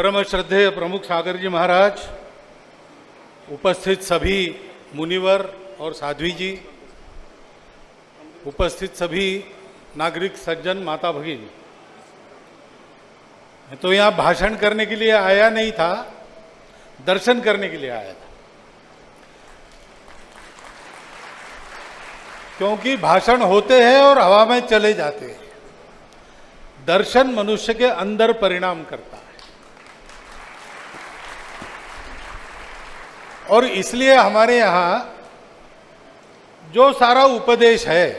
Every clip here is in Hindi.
परम श्रद्धेय प्रमुख सागर जी महाराज, उपस्थित सभी मुनिवर और साध्वी जी, उपस्थित सभी नागरिक सज्जन, माता भगिनी, मैं तो यहाँ भाषण करने के लिए आया नहीं था, दर्शन करने के लिए आया था। क्योंकि भाषण होते हैं और हवा में चले जाते हैं, दर्शन मनुष्य के अंदर परिणाम करता है। और इसलिए हमारे यहाँ जो सारा उपदेश है,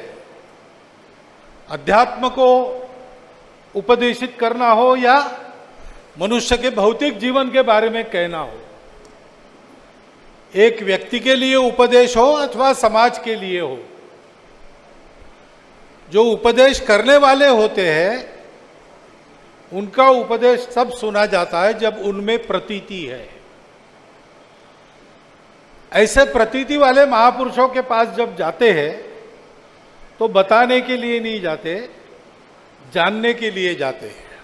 अध्यात्म को उपदेशित करना हो या मनुष्य के भौतिक जीवन के बारे में कहना हो, एक व्यक्ति के लिए उपदेश हो अथवा समाज के लिए हो, जो उपदेश करने वाले होते हैं उनका उपदेश तब सुना जाता है जब उनमें प्रतीति है। ऐसे प्रतीति वाले महापुरुषों के पास जब जाते हैं तो बताने के लिए नहीं जाते, जानने के लिए जाते हैं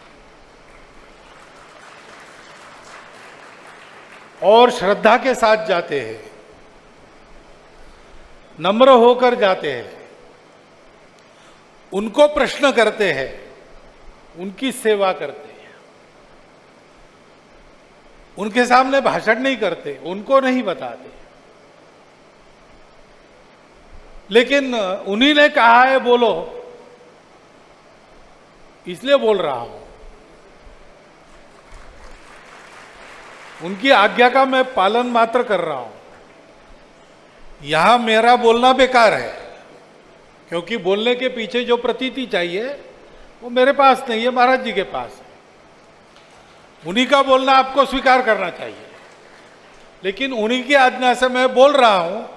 और श्रद्धा के साथ जाते हैं, नम्र होकर जाते हैं, उनको प्रश्न करते हैं, उनकी सेवा करते हैं, उनके सामने भाषण नहीं करते, उनको नहीं बताते। लेकिन उन्हीं ने कहा है बोलो, इसलिए बोल रहा हूं। उनकी आज्ञा का मैं पालन मात्र कर रहा हूं। यहां मेरा बोलना बेकार है, क्योंकि बोलने के पीछे जो प्रतीति चाहिए वो मेरे पास नहीं है, महाराज जी के पास है। उन्हीं का बोलना आपको स्वीकार करना चाहिए, लेकिन उन्हीं की आज्ञा से मैं बोल रहा हूं।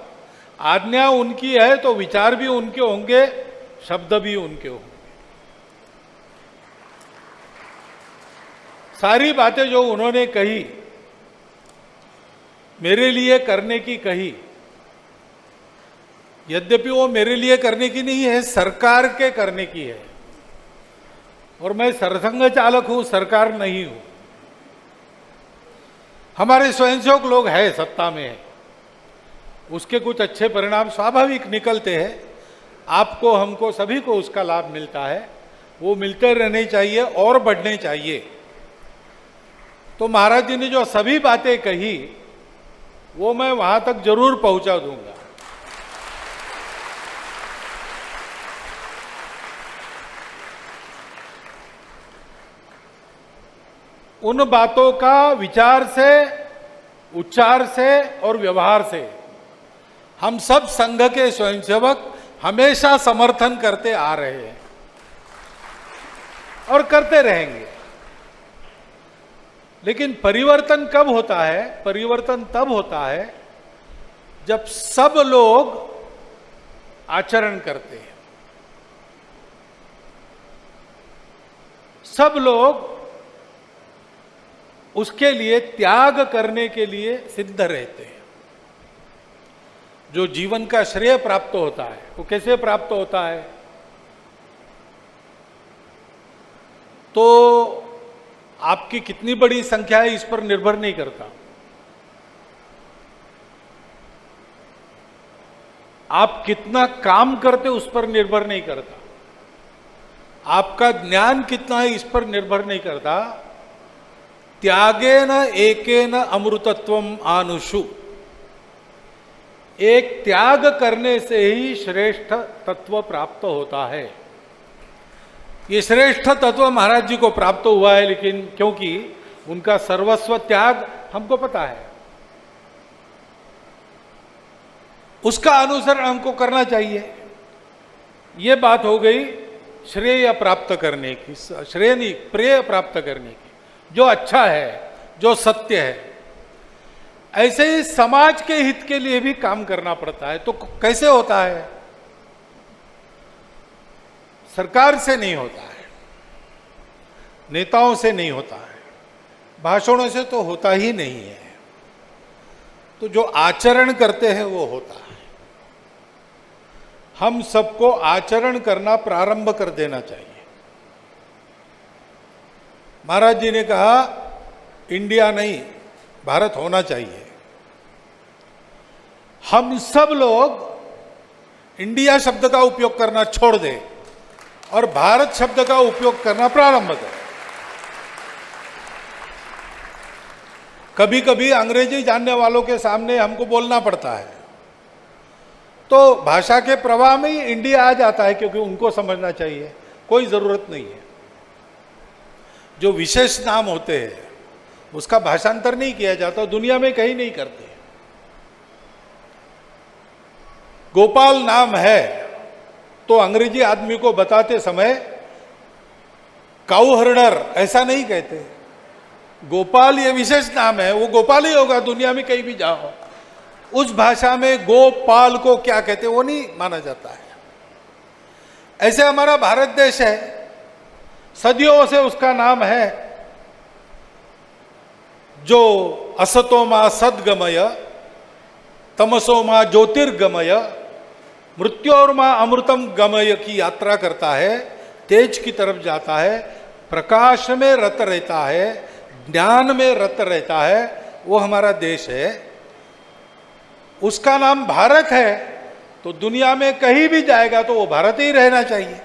आज्ञा उनकी है तो विचार भी उनके होंगे, शब्द भी उनके होंगे। सारी बातें जो उन्होंने कही, मेरे लिए करने की कही, यद्यपि वो मेरे लिए करने की नहीं है, सरकार के करने की है। और मैं सरसंघ चालक हूं, सरकार नहीं हूं। हमारे स्वयंसेवक लोग हैं, सत्ता में है, उसके कुछ अच्छे परिणाम स्वाभाविक निकलते हैं। आपको, हमको, सभी को उसका लाभ मिलता है, वो मिलते रहने चाहिए और बढ़ने चाहिए। तो महाराज जी ने जो सभी बातें कही वो मैं वहां तक जरूर पहुंचा दूंगा। उन बातों का विचार से, उच्चार से और व्यवहार से हम सब संघ के स्वयंसेवक हमेशा समर्थन करते आ रहे हैं और करते रहेंगे। लेकिन परिवर्तन कब होता है? परिवर्तन तब होता है जब सब लोग आचरण करते हैं, सब लोग उसके लिए त्याग करने के लिए सिद्ध रहते हैं। जो जीवन का श्रेय प्राप्त होता है वो कैसे प्राप्त होता है? तो आपकी कितनी बड़ी संख्या है इस पर निर्भर नहीं करता, आप कितना काम करते उस पर निर्भर नहीं करता, आपका ज्ञान कितना है इस पर निर्भर नहीं करता। त्यागेन एकेन अमृतत्वम आनुषु, एक त्याग करने से ही श्रेष्ठ तत्व प्राप्त होता है। ये श्रेष्ठ तत्व महाराज जी को प्राप्त हुआ है, लेकिन क्योंकि उनका सर्वस्व त्याग हमको पता है, उसका अनुसरण हमको करना चाहिए। ये बात हो गई श्रेय प्राप्त करने की, श्रेय नहीं, प्रेय प्राप्त करने की, जो अच्छा है, जो सत्य है। ऐसे ही समाज के हित के लिए भी काम करना पड़ता है। तो कैसे होता है? सरकार से नहीं होता है, नेताओं से नहीं होता है, भाषणों से तो होता ही नहीं है। तो जो आचरण करते हैं वो होता है। हम सबको आचरण करना प्रारंभ कर देना चाहिए। महाराज जी ने कहा इंडिया नहीं, भारत होना चाहिए। हम सब लोग इंडिया शब्द का उपयोग करना छोड़ दें और भारत शब्द का उपयोग करना प्रारंभ करें। कभी कभी अंग्रेजी जानने वालों के सामने हमको बोलना पड़ता है, तो भाषा के प्रवाह में ही इंडिया आ जाता है, क्योंकि उनको समझना चाहिए, कोई जरूरत नहीं है। जो विशेष नाम होते हैं उसका भाषांतर नहीं किया जाता, दुनिया में कहीं नहीं करते। गोपाल नाम है तो अंग्रेजी आदमी को बताते समय काऊ हर्डर ऐसा नहीं कहते, गोपाल ये विशेष नाम है, वो गोपाल ही होगा, दुनिया में कहीं भी जाओ। उस भाषा में गोपाल को क्या कहते वो नहीं माना जाता है। ऐसे हमारा भारत देश है, सदियों से उसका नाम है, जो असतो मा सद्गमय, तमसो मा ज्योतिर्गमय, मृत्योर्मा अमृतम गमय की यात्रा करता है, तेज की तरफ जाता है, प्रकाश में रत रहता है, ज्ञान में रत रहता है, वो हमारा देश है। उसका नाम भारत है, तो दुनिया में कहीं भी जाएगा तो वो भारत ही रहना चाहिए।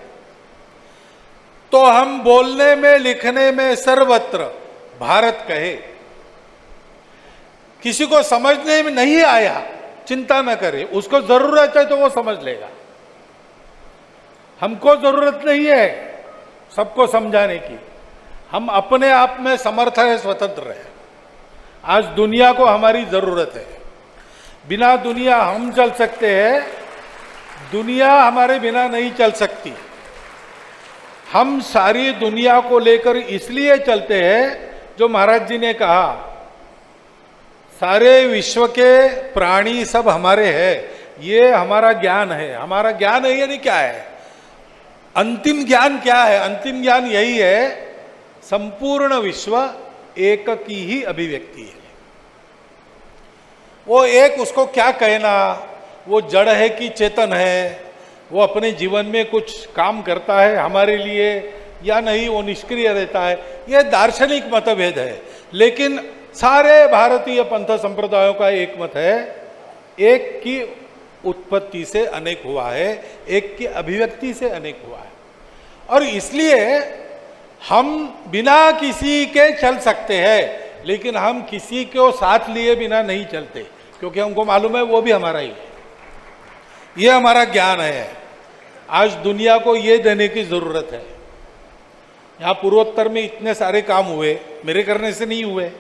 तो हम बोलने में लिखने में सर्वत्र भारत कहे। किसी को समझने में नहीं आया, चिंता न करे, उसको जरूरत है तो वो समझ लेगा। हमको जरूरत नहीं है सबको समझाने की, हम अपने आप में समर्थ है, स्वतंत्र है। आज दुनिया को हमारी जरूरत है, बिना दुनिया हम चल सकते हैं, दुनिया हमारे बिना नहीं चल सकती। हम सारी दुनिया को लेकर इसलिए चलते हैं, जो महाराज जी ने कहा, सारे विश्व के प्राणी सब हमारे हैं, ये हमारा ज्ञान है। हमारा ज्ञान है यानी क्या है? अंतिम ज्ञान क्या है? अंतिम ज्ञान यही है, संपूर्ण विश्व एक की ही अभिव्यक्ति है। वो एक, उसको क्या कहना, वो जड़ है कि चेतन है, वो अपने जीवन में कुछ काम करता है हमारे लिए या नहीं, वो निष्क्रिय रहता है, ये दार्शनिक मतभेद है। लेकिन सारे भारतीय पंथ संप्रदायों का एक मत है, एक की उत्पत्ति से अनेक हुआ है, एक की अभिव्यक्ति से अनेक हुआ है। और इसलिए हम बिना किसी के चल सकते हैं, लेकिन हम किसी को साथ लिए बिना नहीं चलते, क्योंकि हमको मालूम है वो भी हमारा ही है। ये हमारा ज्ञान है। आज दुनिया को ये देने की जरूरत है। यहाँ पूर्वोत्तर में इतने सारे काम हुए, मेरे करने से नहीं हुए।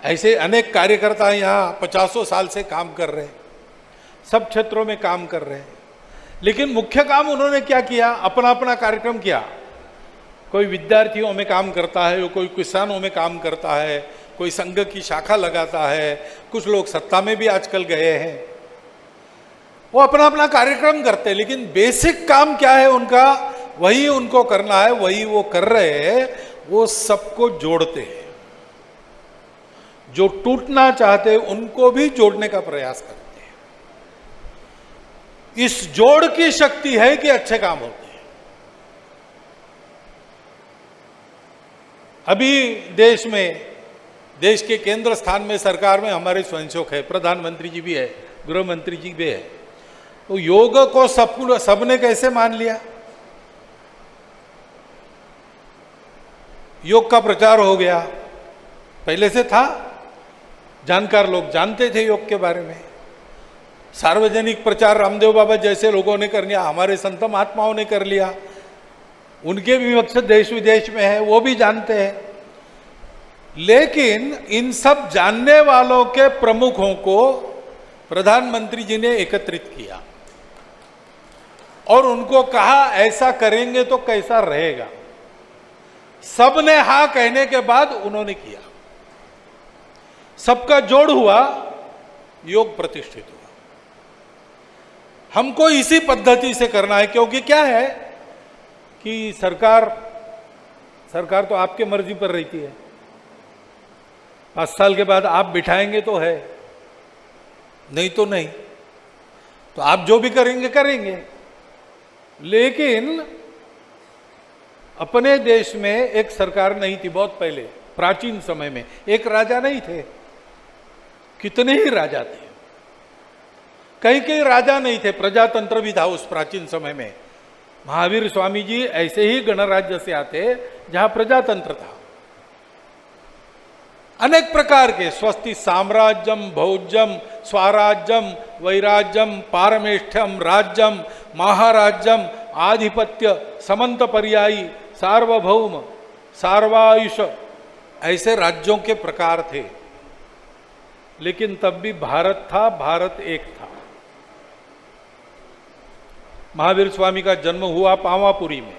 ऐसे अनेक कार्यकर्ता यहाँ 50 साल से काम कर रहे हैं, सब क्षेत्रों में काम कर रहे हैं। लेकिन मुख्य काम उन्होंने क्या किया? अपना अपना कार्यक्रम किया। कोई विद्यार्थियों में काम करता है, कोई किसानों में काम करता है, कोई संघ की शाखा लगाता है, कुछ लोग सत्ता में भी आजकल गए हैं। वो अपना अपना कार्यक्रम करते हैं, लेकिन बेसिक काम क्या है उनका, वही उनको करना है, वही वो कर रहे हैं। वो सबको जोड़ते हैं, जो टूटना चाहते उनको भी जोड़ने का प्रयास करते हैं। इस जोड़ की शक्ति है कि अच्छे काम होते हैं। अभी देश में, देश के केंद्र स्थान में, सरकार में हमारे स्वयंसेवक है, प्रधानमंत्री जी भी है, गृह मंत्री जी भी है। तो योग को सबने कैसे मान लिया? योग का प्रचार हो गया, पहले से था, जानकार लोग जानते थे योग के बारे में। सार्वजनिक प्रचार रामदेव बाबा जैसे लोगों ने कर लिया, हमारे संत महात्माओं ने कर लिया, उनके भी मकसद देश विदेश में है, वो भी जानते हैं। लेकिन इन सब जानने वालों के प्रमुखों को प्रधानमंत्री जी ने एकत्रित किया और उनको कहा ऐसा करेंगे तो कैसा रहेगा। सबने हाँ कहने के बाद उन्होंने किया, सबका जोड़ हुआ, योग प्रतिष्ठित हुआ। हमको इसी पद्धति से करना है, क्योंकि क्या है कि सरकार तो आपके मर्जी पर रहती है। 5 साल के बाद आप बिठाएंगे तो है, नहीं तो नहीं। तो आप जो भी करेंगे करेंगे। लेकिन अपने देश में एक सरकार नहीं थी बहुत पहले, प्राचीन समय में एक राजा नहीं थे, कितने ही राजा थे। कई कई राजा नहीं थे, प्रजातंत्र भी था उस प्राचीन समय में। महावीर स्वामी जी ऐसे ही गणराज्य से आते जहां प्रजातंत्र था। अनेक प्रकार के स्वस्ति साम्राज्यम, भोज्यम, स्वराज्यम, वैराज्यम, पारमेष्ठ्यम, राज्यम, महाराज्यम, आधिपत्य, समंत पर्यायी, सार्वभौम, सार्वायुष, ऐसे राज्यों के प्रकार थे। लेकिन तब भी भारत था, भारत एक था। महावीर स्वामी का जन्म हुआ पावापुरी में।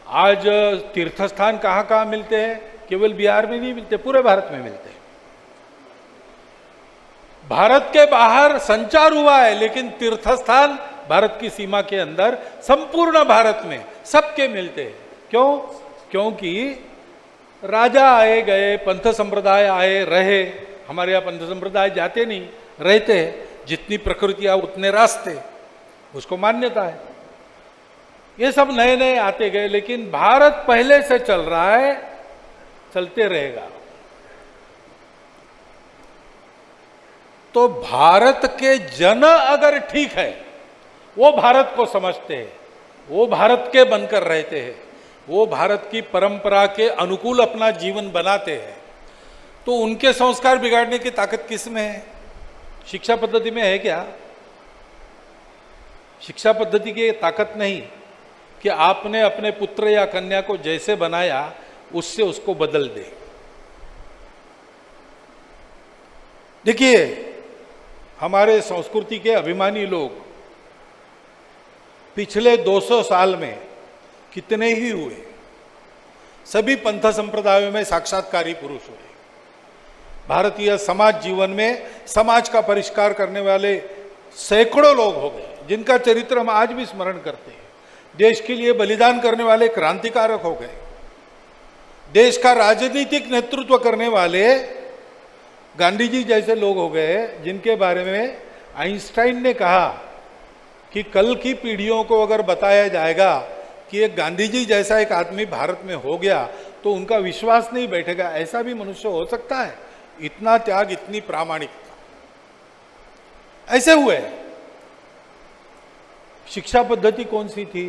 आज तीर्थस्थान कहाँ कहाँ मिलते हैं? केवल बिहार में नहीं मिलते, पूरे भारत में मिलते हैं। भारत के बाहर संचार हुआ है, लेकिन तीर्थस्थान भारत की सीमा के अंदर संपूर्ण भारत में सबके मिलते हैं। क्यों? क्योंकि राजा आए गए, पंथ संप्रदाय आए रहे। हमारे यहाँ पंथ संप्रदाय जाते नहीं, रहते हैं। जितनी प्रकृतियां उतने रास्ते, उसको मान्यता है। ये सब नए नए आते गए, लेकिन भारत पहले से चल रहा है, चलते रहेगा। तो भारत के जन अगर ठीक है, वो भारत को समझते हैं, वो भारत के बनकर रहते हैं, वो भारत की परंपरा के अनुकूल अपना जीवन बनाते हैं, तो उनके संस्कार बिगाड़ने की ताकत किस में है? शिक्षा पद्धति में है क्या? शिक्षा पद्धति की ताकत नहीं कि आपने अपने पुत्र या कन्या को जैसे बनाया उससे उसको बदल दे। देखिए, हमारे संस्कृति के अभिमानी लोग पिछले 200 साल में कितने ही हुए, सभी पंथ संप्रदायों में साक्षात्कारी पुरुष हुए। भारतीय समाज जीवन में समाज का परिष्कार करने वाले सैकड़ों लोग हो गए, जिनका चरित्र हम आज भी स्मरण करते हैं। देश के लिए बलिदान करने वाले क्रांतिकारक हो गए। देश का राजनीतिक नेतृत्व करने वाले गांधी जी जैसे लोग हो गए, जिनके बारे में आइंस्टाइन ने कहा कि कल की पीढ़ियों को अगर बताया जाएगा कि एक गांधी जी जैसा एक आदमी भारत में हो गया, तो उनका विश्वास नहीं बैठेगा। ऐसा भी मनुष्य हो सकता है? इतना त्याग, इतनी प्रामाणिकता, ऐसे हुए। शिक्षा पद्धति कौन सी थी?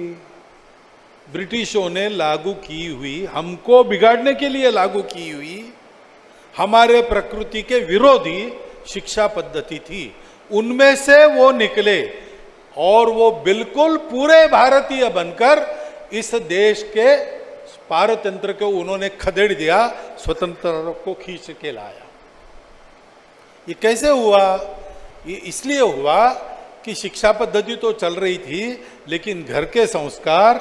ब्रिटिशों ने लागू की हुई, हमको बिगाड़ने के लिए लागू की हुई, हमारे प्रकृति के विरोधी शिक्षा पद्धति थी। उनमें से वो निकले और वो बिल्कुल पूरे भारतीय बनकर इस देश के पारतंत्र को उन्होंने खदेड़ दिया, स्वतंत्रता को खींच के लाया। ये कैसे हुआ? ये इसलिए हुआ कि शिक्षा पद्धति तो चल रही थी, लेकिन घर के संस्कार,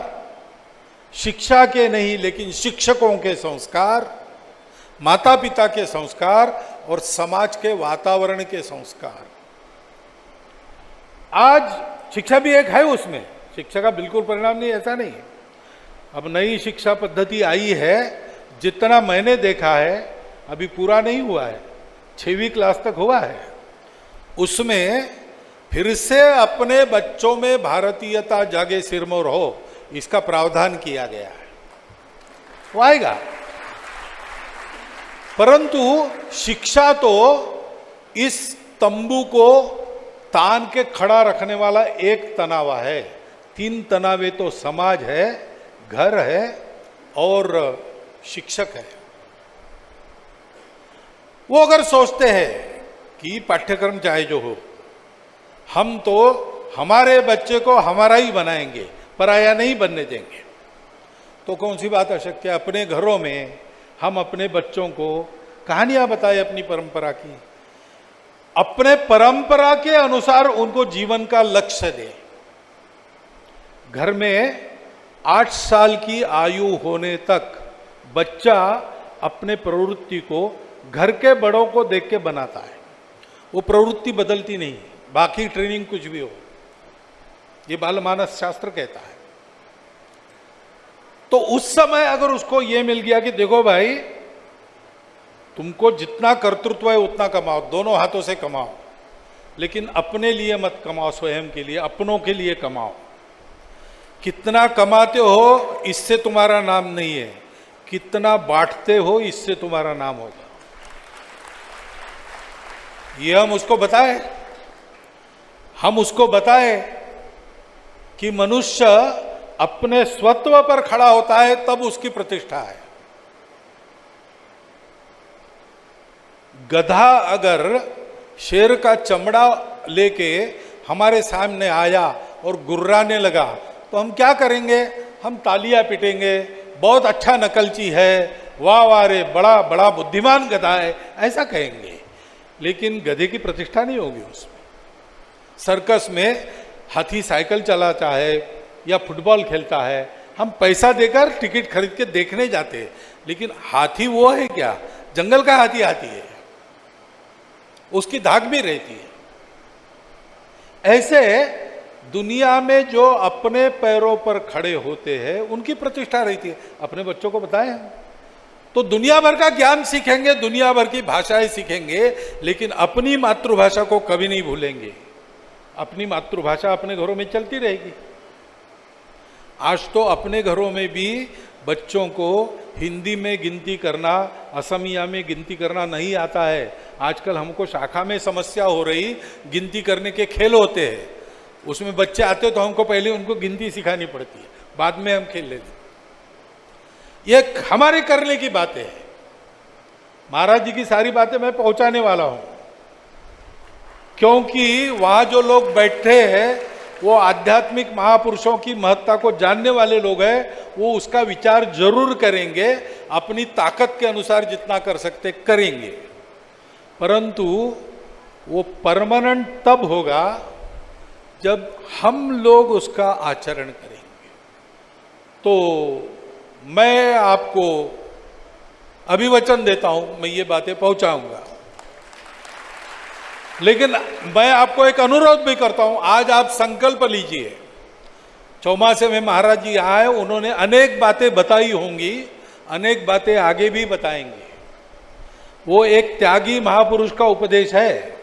शिक्षा के नहीं लेकिन शिक्षकों के संस्कार, माता पिता के संस्कार और समाज के वातावरण के संस्कार। आज शिक्षा भी एक है, उसमें शिक्षा का बिल्कुल परिणाम नहीं, ऐसा नहीं है। अब नई शिक्षा पद्धति आई है, जितना मैंने देखा है, अभी पूरा नहीं हुआ है, 6वीं क्लास तक हुआ है। उसमें फिर से अपने बच्चों में भारतीयता जागे सिरमौर हो, इसका प्रावधान किया गया है। वो आएगा, परंतु शिक्षा तो इस तंबू को तान के खड़ा रखने वाला एक तनावा है। 3 तनावे तो समाज है, घर है और शिक्षक है। वो अगर सोचते हैं कि पाठ्यक्रम चाहे जो हो, हम तो हमारे बच्चे को हमारा ही बनाएंगे, पराया नहीं बनने देंगे, तो कौन सी बात अशक्य है? अपने घरों में हम अपने बच्चों को कहानियां बताएं अपनी परंपरा की, अपने परंपरा के अनुसार उनको जीवन का लक्ष्य दें। घर में 8 साल की आयु होने तक बच्चा अपने प्रवृत्ति को घर के बड़ों को देख के बनाता है। वो प्रवृत्ति बदलती नहीं, बाकी ट्रेनिंग कुछ भी हो, ये बाल मानस शास्त्र कहता है। तो उस समय अगर उसको ये मिल गया कि देखो भाई, तुमको जितना कर्तृत्व है उतना कमाओ, दोनों हाथों से कमाओ, लेकिन अपने लिए मत कमाओ, स्वयं के लिए, अपनों के लिए कमाओ। कितना कमाते हो इससे तुम्हारा नाम नहीं है, कितना बांटते हो इससे तुम्हारा नाम होगा। ये हम उसको बताएं, हम उसको बताएं कि मनुष्य अपने स्वत्व पर खड़ा होता है तब उसकी प्रतिष्ठा है। गधा अगर शेर का चमड़ा लेके हमारे सामने आया और गुर्राने लगा तो हम क्या करेंगे? हम तालियां पीटेंगे, बहुत अच्छा नकलची है, वाह वाह रे, बड़ा बड़ा बुद्धिमान गधा है, ऐसा कहेंगे। लेकिन गधे की प्रतिष्ठा नहीं होगी उसमें। सर्कस में हाथी साइकिल चलाता है या फुटबॉल खेलता है, हम पैसा देकर टिकट खरीद के देखने जाते हैं, लेकिन हाथी वो है क्या? जंगल का हाथी हाथी है, उसकी धाक भी रहती है। ऐसे दुनिया में जो अपने पैरों पर खड़े होते हैं उनकी प्रतिष्ठा रहती है। अपने बच्चों को बताएं तो दुनिया भर का ज्ञान सीखेंगे, दुनिया भर की भाषाएं सीखेंगे, लेकिन अपनी मातृभाषा को कभी नहीं भूलेंगे। अपनी मातृभाषा अपने घरों में चलती रहेगी। आज तो अपने घरों में भी बच्चों को हिंदी में गिनती करना, असमिया में गिनती करना नहीं आता है। आजकल हमको शाखा में समस्या हो रही, गिनती करने के खेल होते हैं, उसमें बच्चे आते तो हमको पहले उनको गिनती सिखानी पड़ती है, बाद में हम खेल लेते। ये हमारे करने की बातें हैं। महाराज जी की सारी बातें मैं पहुंचाने वाला हूं, क्योंकि वहां जो लोग बैठे हैं वो आध्यात्मिक महापुरुषों की महत्ता को जानने वाले लोग हैं। वो उसका विचार जरूर करेंगे, अपनी ताकत के अनुसार जितना कर सकते करेंगे, परंतु वो परमानेंट तब होगा जब हम लोग उसका आचरण करेंगे। तो मैं आपको अभिवचन देता हूं, मैं ये बातें पहुंचाऊंगा, लेकिन मैं आपको एक अनुरोध भी करता हूं। आज आप संकल्प लीजिए। चौमासे में महाराज जी आए, उन्होंने अनेक बातें बताई होंगी, अनेक बातें आगे भी बताएंगे। वो एक त्यागी महापुरुष का उपदेश है।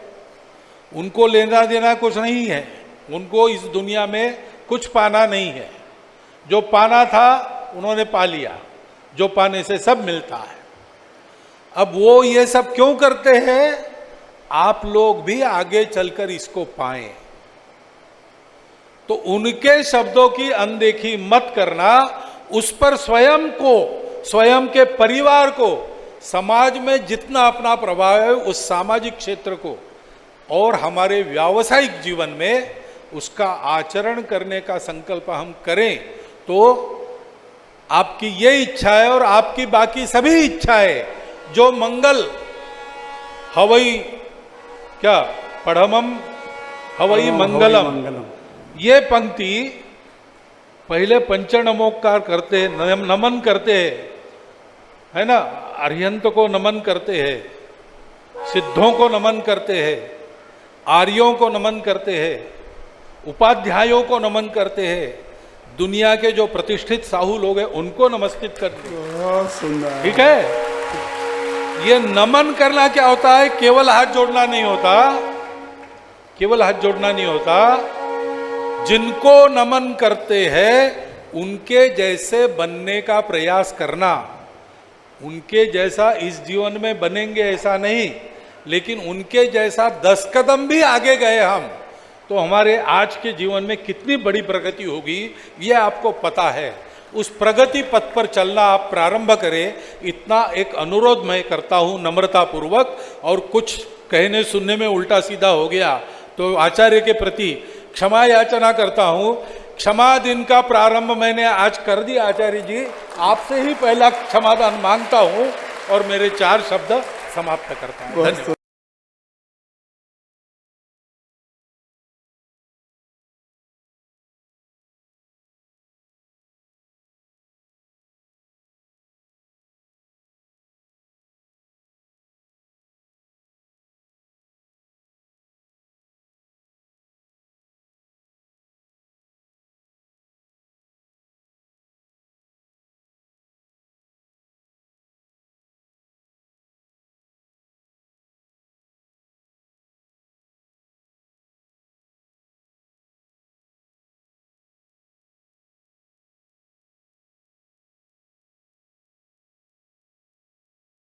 उनको लेना देना कुछ नहीं है, उनको इस दुनिया में कुछ पाना नहीं है। जो पाना था उन्होंने पा लिया, जो पाने से सब मिलता है। अब वो ये सब क्यों करते हैं? आप लोग भी आगे चलकर इसको पाएं। तो उनके शब्दों की अनदेखी मत करना, उस पर स्वयं को, स्वयं के परिवार को, समाज में जितना अपना प्रभाव है उस सामाजिक क्षेत्र को और हमारे व्यावसायिक जीवन में उसका आचरण करने का संकल्प हम करें तो आपकी ये इच्छा है और आपकी बाकी सभी इच्छाएं जो मंगल हवई क्या पढ़मम हवई मंगलम, ये पंक्ति पहले पंचनमोकार करते हैं, नमन करते हैं, है ना, अर्यंत को नमन करते हैं, सिद्धों को नमन करते हैं, आर्यों को नमन करते हैं, उपाध्यायों को नमन करते हैं, दुनिया के जो प्रतिष्ठित साहू लोग हैं उनको नमस्कृत करते हैं। ठीक है, ये नमन करना क्या होता है? केवल हाथ जोड़ना नहीं होता, केवल हाथ जोड़ना नहीं होता। जिनको नमन करते हैं उनके जैसे बनने का प्रयास करना। उनके जैसा इस जीवन में बनेंगे ऐसा नहीं, लेकिन उनके जैसा 10 कदम भी आगे गए हम तो हमारे आज के जीवन में कितनी बड़ी प्रगति होगी ये आपको पता है। उस प्रगति पथ पर चलना आप प्रारंभ करें, इतना एक अनुरोध मैं करता हूं नम्रता पूर्वक। और कुछ कहने सुनने में उल्टा सीधा हो गया तो आचार्य के प्रति क्षमा याचना करता हूं। क्षमा दिन का प्रारंभ मैंने आज कर दिया आचार्य जी, आपसे ही पहला क्षमादान मांगता हूं और मेरे 4 शब्द समाप्त करता हूं। धन्यवाद।